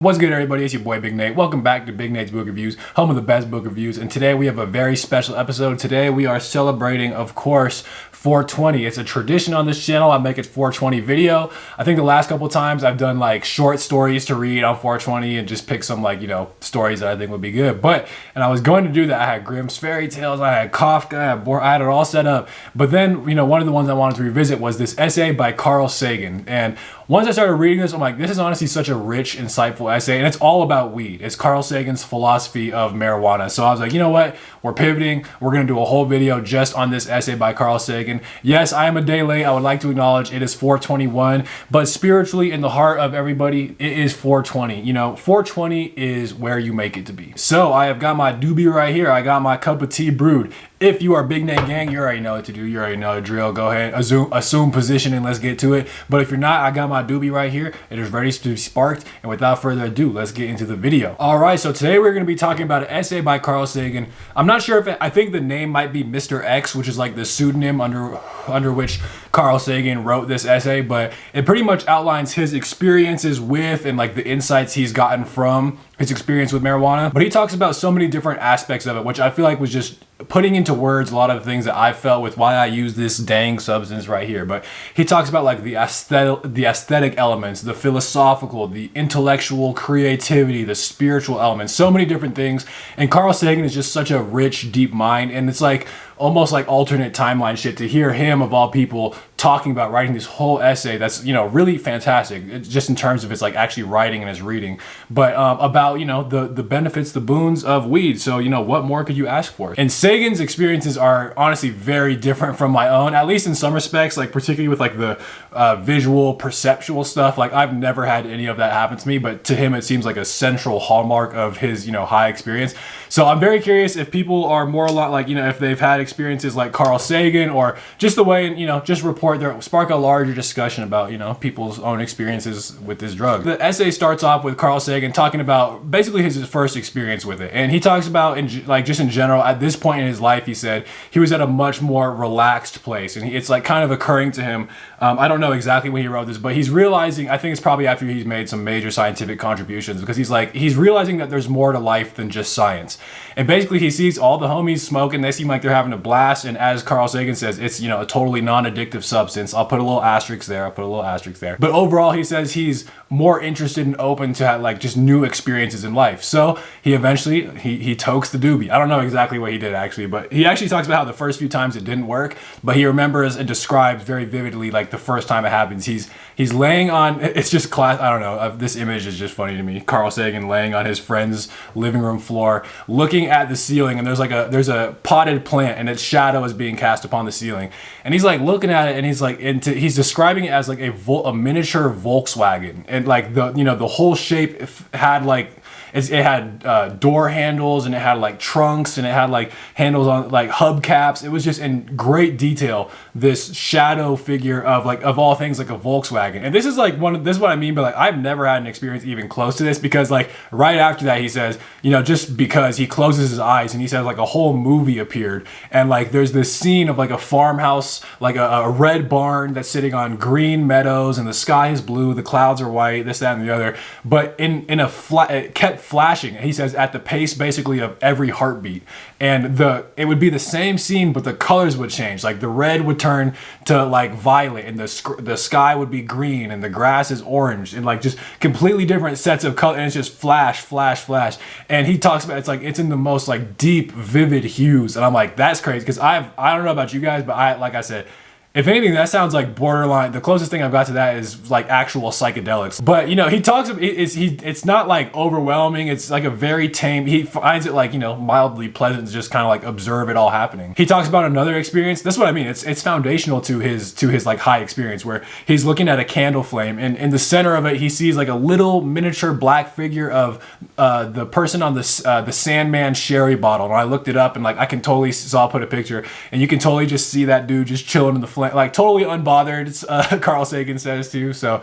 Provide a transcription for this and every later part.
What's good, everybody? It's your boy Big Nate. Welcome back to Big Nate's Book Reviews, home of the best book reviews. And today we have a very special episode. Today we are celebrating, of course, 420. It's a tradition on this channel. I make a 420 video. I think the last couple times I've done like short stories to read on 420 and just pick some stories that I think would be good. And I was going to do that. I had Grimm's Fairy Tales, I had Kafka, I had it all set up. But then, one of the ones I wanted to revisit was this essay by Carl Sagan. And once I started reading this, I'm like, this is honestly such a rich, insightful essay, and it's all about weed. It's Carl Sagan's philosophy of marijuana. So I was like, you know what? We're pivoting. We're going to do a whole video just on this essay by Carl Sagan. Yes, I am a day late. I would like to acknowledge it is 421, but spiritually, in the heart of everybody, it is 420. 420 is where you make it to be. So I have got my doobie right here. I got my cup of tea brewed. If you are Big Nate Gang, you already know what to do. You already know the drill. Go ahead, assume position, and let's get to it. But if you're not, I got my doobie right here. It is ready to be sparked. And without further ado, let's get into the video. All right, so today we're going to be talking about an essay by Carl Sagan. I'm not sure if I think the name might be Mr. X, which is like the pseudonym under which Carl Sagan wrote this essay, but it pretty much outlines his experiences with and like the insights he's gotten from his experience with marijuana. But he talks about so many different aspects of it, which I feel like was just putting into words a lot of the things that I felt with why I use this dang substance right here. But he talks about like the aesthetic elements, the philosophical, the intellectual creativity, the spiritual elements, so many different things. And Carl Sagan is just such a rich, deep mind, and it's like almost like alternate timeline shit to hear him, of all people, talking about writing this whole essay that's really fantastic. It's just in terms of his like actually writing and his reading, but about the benefits, the boons of weed. So what more could you ask for? And Sagan's experiences are honestly very different from my own, at least in some respects, like particularly with like the visual perceptual stuff. Like I've never had any of that happen to me, but to him it seems like a central hallmark of his high experience. So I'm very curious if people are more a lot like if they've had experiences like Carl Sagan, or just the way just spark a larger discussion about people's own experiences with this drug. The essay starts off with Carl Sagan talking about basically his first experience with it, and he talks about just in general at this point in his life, he said he was at a much more relaxed place, and it's like kind of occurring to him. I don't know exactly when he wrote this, but he's realizing, I think it's probably after he's made some major scientific contributions, because he's realizing that there's more to life than just science. And basically he sees all the homies smoking, they seem like they're having a blast, and as Carl Sagan says, it's a totally non-addictive substance. I'll put a little asterisk there. But overall, he says he's more interested and open to have just new experiences in life. So he eventually he tokes the doobie. I don't know exactly what he did actually, but he actually talks about how the first few times it didn't work, but he remembers and describes very vividly like the first time it happens. He's laying on, it's just class, I don't know, this image is just funny to me. Carl Sagan laying on his friend's living room floor, looking at the ceiling, and there's a potted plant, and its shadow is being cast upon the ceiling, and he's like looking at it, and he's describing it as like a miniature Volkswagen, and like the whole shape had like it had door handles, and it had like trunks, and it had like handles on like hubcaps. It was just in great detail, this shadow figure of all things like a Volkswagen. And this is like this is what I mean by like I've never had an experience even close to this, because like right after that he says just because he closes his eyes and he says like a whole movie appeared, and like there's this scene of like a farmhouse, like a red barn that's sitting on green meadows, and the sky is blue, the clouds are white, this, that, and the other, but it kept flashing, he says, at the pace basically of every heartbeat, and it would be the same scene, but the colors would change. Like the red would turn to like violet, and the sky would be green, and the grass is orange, and like just completely different sets of color, and it's just flash, flash, flash. And he talks about it's in the most like deep, vivid hues, and I'm like, that's crazy, because I don't know about you guys, but like I said, if anything, that sounds like borderline. The closest thing I've got to that is like actual psychedelics. But he talks. It's not like overwhelming. It's like a very tame. He finds it like mildly pleasant to just kind of like observe it all happening. He talks about another experience. That's what I mean. It's foundational to his like high experience, where he's looking at a candle flame, and in the center of it he sees like a little miniature black figure of the person on the Sandman sherry bottle. And I looked it up, and like I can totally, so I'll put a picture, and you can totally just see that dude just chilling in the flame, like totally unbothered. Carl Sagan says too. So,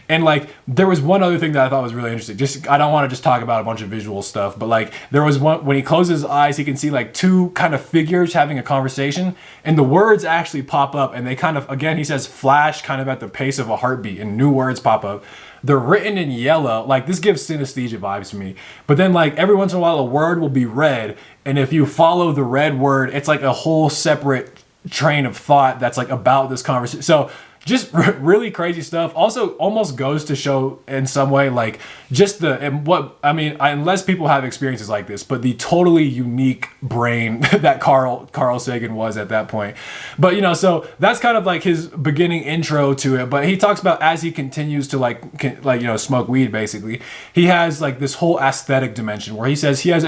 and like there was one other thing that I thought was really interesting. I don't want to just talk about a bunch of visual stuff, but like there was one when he closes his eyes, he can see like two kind of figures having a conversation, and the words actually pop up, and they kind of, again, he says flash kind of at the pace of a heartbeat, and new words pop up. they're written in yellow. Like, this gives synesthesia vibes to me. But then, like, every once in a while, a word will be red, and if you follow the red word, it's like a whole separate train of thought that's like about this conversation. So just really crazy stuff. Also almost goes to show in some way, like, just unless people have experiences like this, but the totally unique brain that Carl Sagan was at that point. But, you know, so that's kind of like his beginning intro to it. But he talks about, as he continues to like, you know, smoke weed, basically, he has like this whole aesthetic dimension where he says he has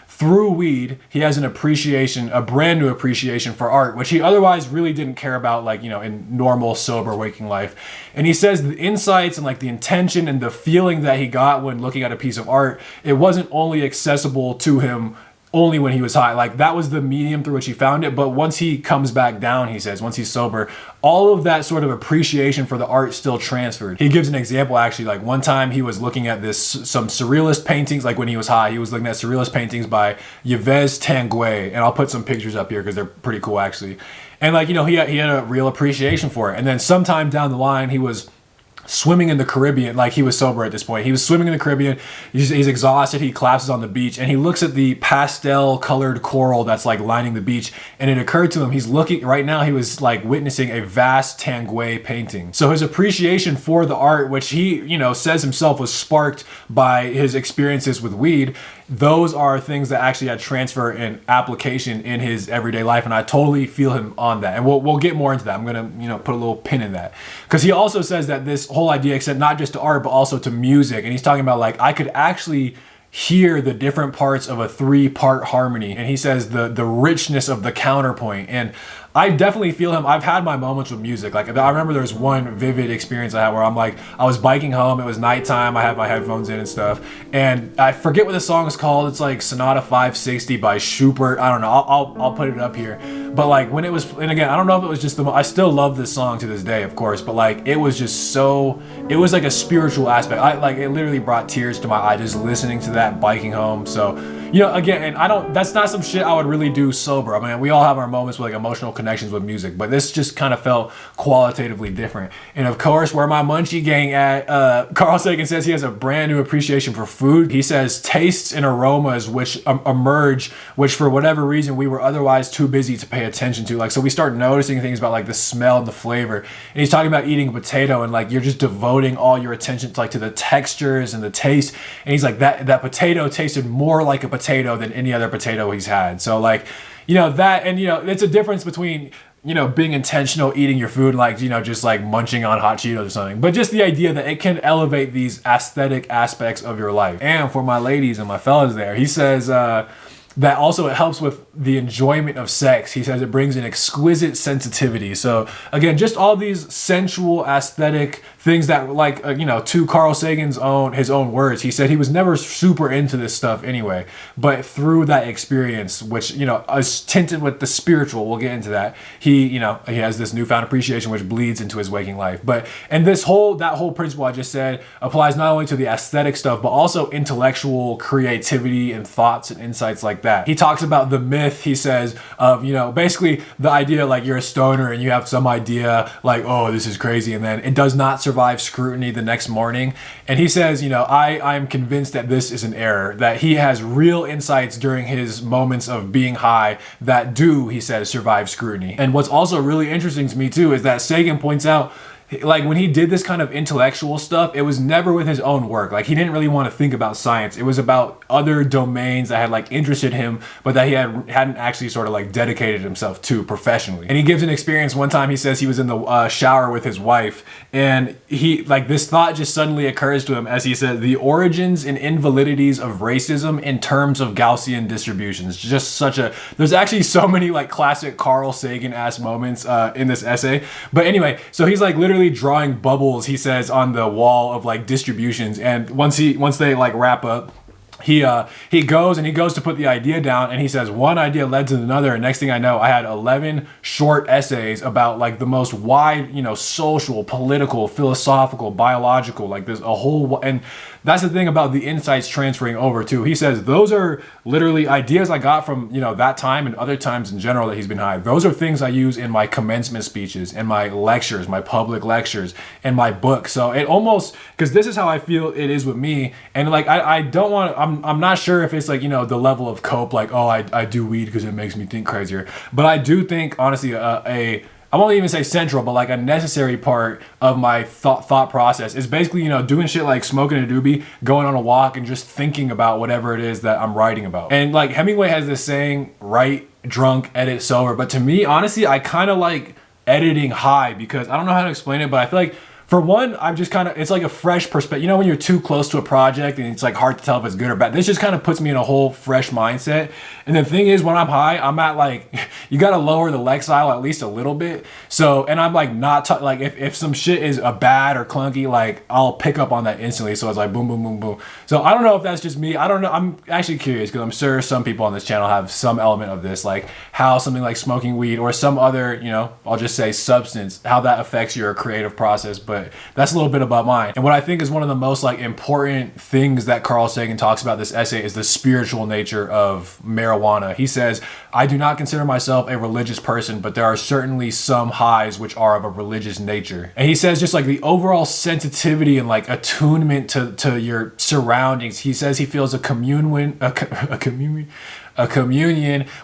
through weed, he has a brand new appreciation for art, which he otherwise really didn't care about, like, you know, in normal, sober, waking life. And he says the insights and like the intention and the feeling that he got when looking at a piece of art, it wasn't only accessible to him only when he was high. Like, that was the medium through which he found it. But once he comes back down, he says, once he's sober, all of that sort of appreciation for the art still transferred. He gives an example, actually. Like, one time he was looking at some surrealist paintings. Like, when he was high, he was looking at surrealist paintings by Yves Tanguy. And I'll put some pictures up here because they're pretty cool, actually. And, like, you know, he had a real appreciation for it. And then sometime down the line, he was swimming in the Caribbean. Like, he was sober at this point. He was swimming in the Caribbean. He's exhausted. He collapses on the beach, and he looks at the pastel colored coral that's like lining the beach. And it occurred to him, he's looking right now, he was like witnessing a vast Tanguy painting. So his appreciation for the art, which he, you know, says himself was sparked by his experiences with weed, those are things that actually had transfer and application in his everyday life. And I totally feel him on that. And we'll get more into that. I'm going to, you know, put a little pin in that, because he also says that this whole idea extends not just to art, but also to music. And he's talking about, like, I could actually hear the different parts of a 3-part harmony. And he says the richness of the counterpoint. And I definitely feel him. I've had my moments with music. Like, I remember there's one vivid experience I had where I'm like, I was biking home. It was nighttime. I had my headphones in and stuff. And I forget what the song is called. It's like Sonata 560 by Schubert. I don't know. I'll put it up here. But like, when it was, and again, I don't know if it was just I still love this song to this day, of course. But like, it was just it was like a spiritual aspect. It literally brought tears to my eye just listening to that biking home. So, you know, again, and that's not some shit I would really do sober. I mean, we all have our moments with like emotional connections with music, but this just kind of felt qualitatively different. And of course, where my munchie gang at, Carl Sagan says he has a brand new appreciation for food. He says tastes and aromas which emerge, which for whatever reason we were otherwise too busy to pay attention to. Like, so we start noticing things about like the smell and the flavor. And he's talking about eating a potato, and like, you're just devoting all your attention to like to the textures and the taste. And he's like, that potato tasted more like a potato than any other potato he's had. So like, you know, that, and you know, it's a difference between, you know, being intentional eating your food, like, you know, just like munching on hot Cheetos or something, but just the idea that it can elevate these aesthetic aspects of your life. And for my ladies and my fellas there, he says that also it helps with the enjoyment of sex. He says it brings an exquisite sensitivity. So again, just all these sensual aesthetic things that, like, you know, to Carl Sagan's his own words, he said he was never super into this stuff anyway, but through that experience, which, you know, is tinted with the spiritual, we'll get into that, he has this newfound appreciation which bleeds into his waking life. But, and that whole principle I just said applies not only to the aesthetic stuff, but also intellectual creativity and thoughts and insights like that. He talks about the myth, he says, of, you know, basically the idea like you're a stoner and you have some idea like, oh, this is crazy, and then it does not survive scrutiny the next morning. And he says, you know, I'm convinced that this is an error, that he has real insights during his moments of being high that do, he says, survive scrutiny. And what's also really interesting to me too is that Sagan points out, like, when he did this kind of intellectual stuff, it was never with his own work. Like, he didn't really want to think about science. It was about other domains that had like interested him, but that he hadn't actually sort of like dedicated himself to professionally. And he gives an experience one time. He says he was in the shower with his wife, and he, like, this thought just suddenly occurs to him, as he said, the origins and invalidities of racism in terms of Gaussian distributions. Just there's actually so many like classic Carl Sagan-ass moments in this essay. But anyway, so he's like literally drawing bubbles, he says, on the wall of like distributions, and once they like wrap up, he goes to put the idea down, and he says one idea led to another, and next thing I know, I had 11 short essays about like the most wide, you know, social, political, philosophical, biological, like there's a whole, and that's the thing about the insights transferring over too. He says those are literally ideas I got from, you know, that time and other times in general that he's been high. Those are things I use in my commencement speeches, in my lectures, my public lectures, and my book. So it almost, because this is how I feel it is with me. And like, I don't want, I'm not sure if it's like, you know, the level of cope, like, oh, I do weed because it makes me think crazier. But I do think, honestly, I won't even say central, but like a necessary part of my thought process is basically, you know, doing shit like smoking a doobie, going on a walk, and just thinking about whatever it is that I'm writing about. And like Hemingway has this saying, write drunk, edit sober. But to me, honestly, I kind of like editing high, because I don't know how to explain it, but I feel like, for one, I'm just kind of, it's like a fresh perspective. You know, when you're too close to a project and it's like hard to tell if it's good or bad. This just kind of puts me in a whole fresh mindset. And the thing is, when I'm high, I'm at like, you got to lower the Lexile at least a little bit. So, and I'm like not, like if some shit is a bad or clunky, like I'll pick up on that instantly. So it's like boom, boom, boom, boom. So I don't know if that's just me. I don't know. I'm actually curious, because I'm sure some people on this channel have some element of this, like how something like smoking weed or some other, you know, I'll just say substance, how that affects your creative process. But that's a little bit about mine. And what I think is one of the most like important things that Carl Sagan talks about in this essay is the spiritual nature of marijuana. He says, I do not consider myself a religious person, but there are certainly some highs which are of a religious nature. And he says just like the overall sensitivity and like attunement to your surroundings. He says he feels a communion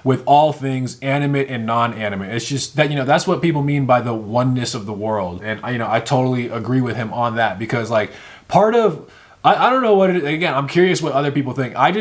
with all things animate and non-animate. It's just that, you know, that's what people mean by the oneness of the world. And, you know, I totally agree with him on that, because like part of, I don't know what it is. Again, I'm curious what other people think. I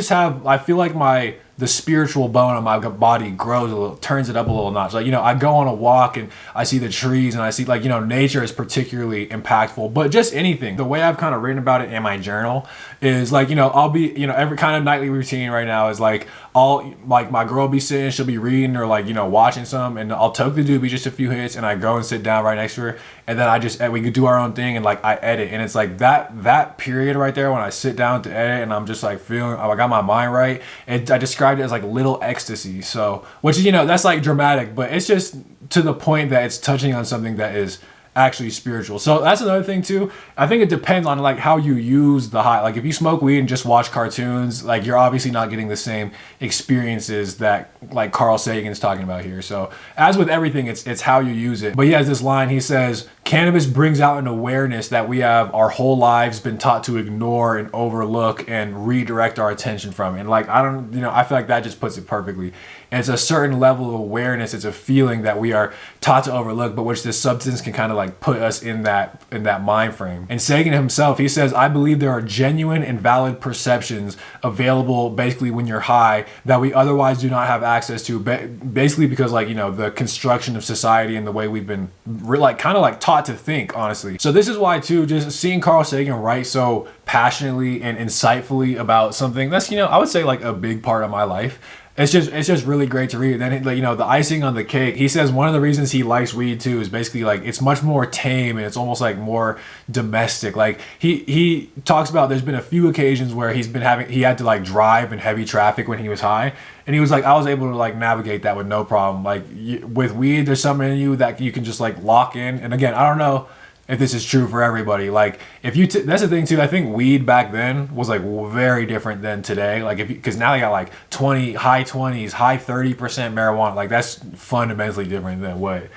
feel like the spiritual bone on my body grows a little, turns it up a little notch. Like, you know, I go on a walk and I see the trees and I see, like, you know, nature is particularly impactful, but just anything. The way I've kind of written about it in my journal is like, you know, I'll be, you know, every kind of nightly routine right now is like, my girl will be sitting, she'll be reading or like, you know, watching some, and I'll toke the doobie just a few hits and I go and sit down right next to her. And then we could do our own thing, and like I edit. And it's like that period right there when I sit down to edit and I'm just like feeling, I got my mind right. And I described it as like little ecstasy. So, which, you know, that's like dramatic, but it's just to the point that it's touching on something that is actually spiritual. So that's another thing too. I think it depends on like how you use the high. Like if you smoke weed and just watch cartoons, like you're obviously not getting the same experiences that like Carl Sagan's talking about here. So as with everything, it's how you use it. But he has this line, he says, cannabis brings out an awareness that we have our whole lives been taught to ignore and overlook and redirect our attention from. And like, I feel like that just puts it perfectly. And it's a certain level of awareness. It's a feeling that we are taught to overlook, but which this substance can kind of like put us in that mind frame. And Sagan himself, he says, I believe there are genuine and valid perceptions available basically when you're high that we otherwise do not have access to, basically because like, you know, the construction of society and the way we've been like kind of like taught to think, honestly. So this is why too, just seeing Carl Sagan write so passionately and insightfully about something that's, you know, I would say like a big part of my life. It's just really great to read. Then, you know, the icing on the cake, he says one of the reasons he likes weed too is basically like it's much more tame and it's almost like more domestic. Like he talks about there's been a few occasions where he had to like drive in heavy traffic when he was high, and he was like, I was able to like navigate that with no problem. Like with weed, there's something in you that you can just like lock in. And again, I don't know if this is true for everybody. Like if you that's the thing too, I think weed back then was like very different than today. Like because now you got like high 20s, high 30% marijuana. Like that's fundamentally different than what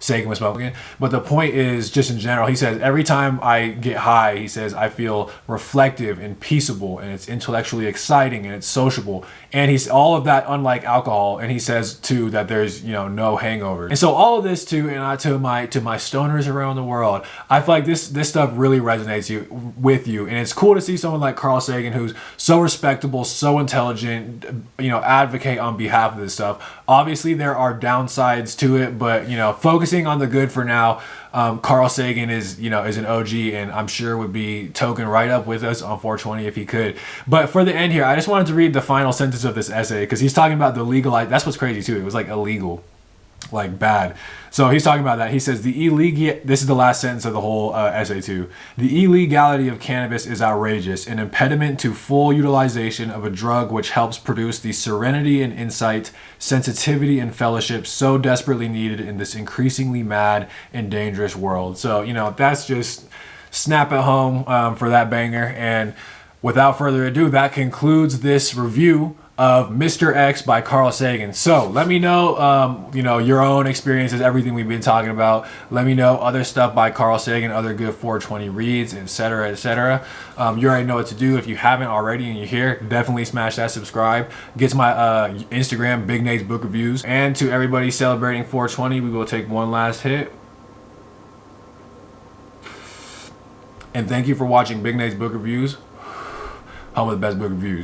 Sagan was smoking. But the point is, just in general, he says every time I get high, he says I feel reflective and peaceable, and it's intellectually exciting and it's sociable, and he's all of that unlike alcohol. And he says too that there's, you know, no hangover. And so all of this too, and to my stoners around the world, I feel like this stuff really resonates with you, and it's cool to see someone like Carl Sagan who's so respectable, so intelligent, you know, advocate on behalf of this stuff. Obviously there are downsides to it, but you know, focusing on the good for now. Carl Sagan is an OG, and I'm sure would be token right up with us on 420 if he could. But for the end here, I just wanted to read the final sentence of this essay, because he's talking about the legal. That's what's crazy too. It was like illegal, like bad. So he's talking about that. He says this is the last sentence of the whole essay too. The illegality of cannabis is outrageous, an impediment to full utilization of a drug which helps produce the serenity and insight, sensitivity and fellowship so desperately needed in this increasingly mad and dangerous world. So, you know, that's just snap at home for that banger. And without further ado, that concludes this review of Mr. X by Carl Sagan. So let me know, you know, your own experiences, everything we've been talking about. Let me know other stuff by Carl Sagan, other good 420 reads, etc., etc. You already know what to do. If you haven't already and you're here, definitely smash that subscribe. Get to my Instagram, Big Nate's Book Reviews. And to everybody celebrating 420, we will take one last hit. And thank you for watching Big Nate's Book Reviews, home of the best book reviews.